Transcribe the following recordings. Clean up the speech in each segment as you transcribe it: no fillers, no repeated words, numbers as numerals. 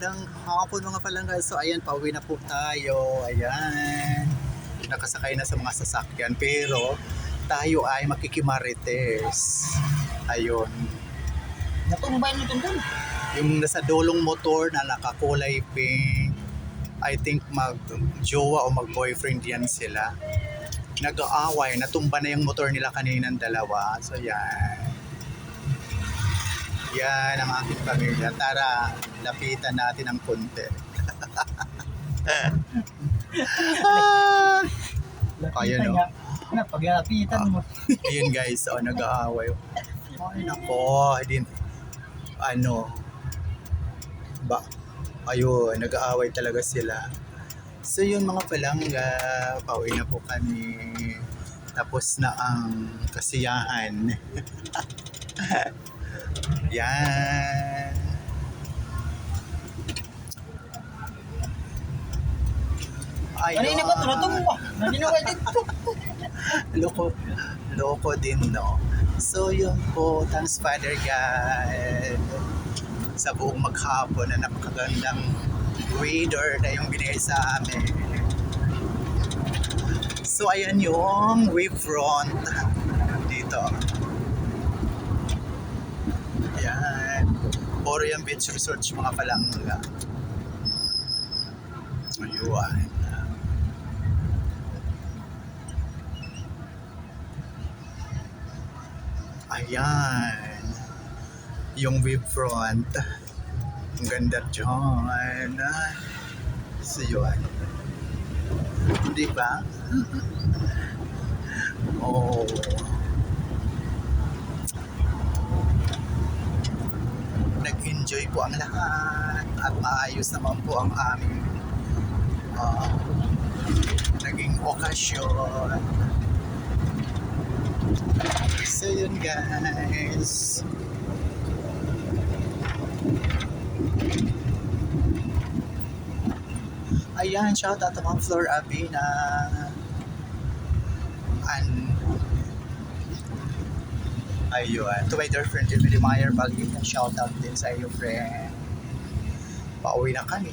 magandang hapon mga palangga. So ayan, pauwi na po tayo. Ayan. Nakasakay na sa mga sasakyan. Pero tayo ay makikimarites. Ayun. Natumbay nito doon. Yung nasa dulong motor na nakakulay pink. I think mag-jowa o mag-boyfriend yan sila. Nag-aaway. Natumba na yung motor nila kaninang dalawa. So yan. Yan ang aking pamilya. Tara, lapitan natin ang konti. Ayun o. Pag-lapitan mo. Ayun guys, nag-aaway. Ay nako, ayun, nag-aaway talaga sila. So yun mga palangga, pauwi na po kami. Tapos na ang kasiyahan. Yan. Ayun. Kanina ba ito? Natumba. Naginaway dito. Loko din, no? So yun po, thanks Father God sa buong maghapon na napakagandang weather na yung binigay sa amin. So ayan yung wavefront dito. Ayan. Orion Beach Resort mga palangga. Ayun. Ayan. Yung wavefront. Ang ganda dyan. So yun. Di ba? Oh. Nag-enjoy po ang lahat at maayos naman po ang aming naging okasyon. So yun guys. Ayan, shout out to Ma'am Flor Abina. And ayun, to my dear friend Emily Meyer Balita, shout out din sa iyo friend. Pauwi na kami.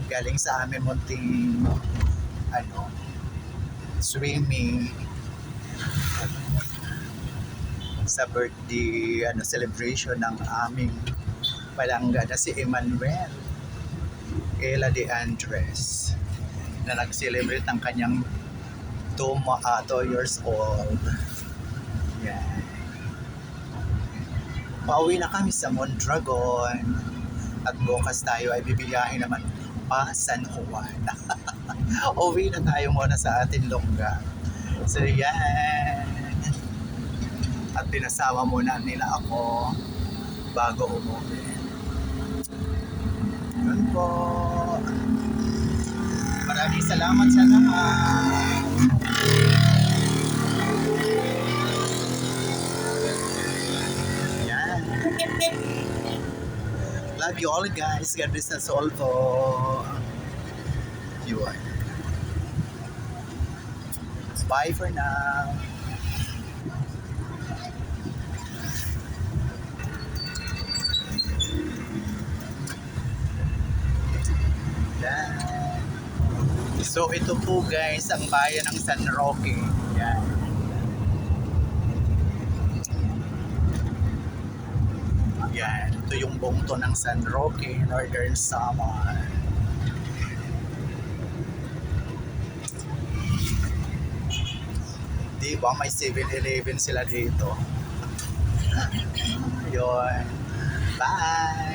Galing sa amin munting swimming sa birthday celebration ng aming palangga na si Emmanuel Ella de Andres na nag-celebrate ng kanyang 2 years old. Yan. Pauwi na kami sa Mondragon at bukas tayo ay bibiyahin naman pa San Juan. Uwi na tayo muna sa ating longga. So yan. At pinasama muna nila ako bago umuwi. Yun po. Maraming salamat sa lahat. Yan. Love you all guys. God bless us all po. Yun. Bye for now. So ito po guys ang bayan ng San Roque. Yan. Yan. Ito yung bungto ng San Roque, Northern Samar. Diba may 7-Eleven sila dito. Yun. Bye!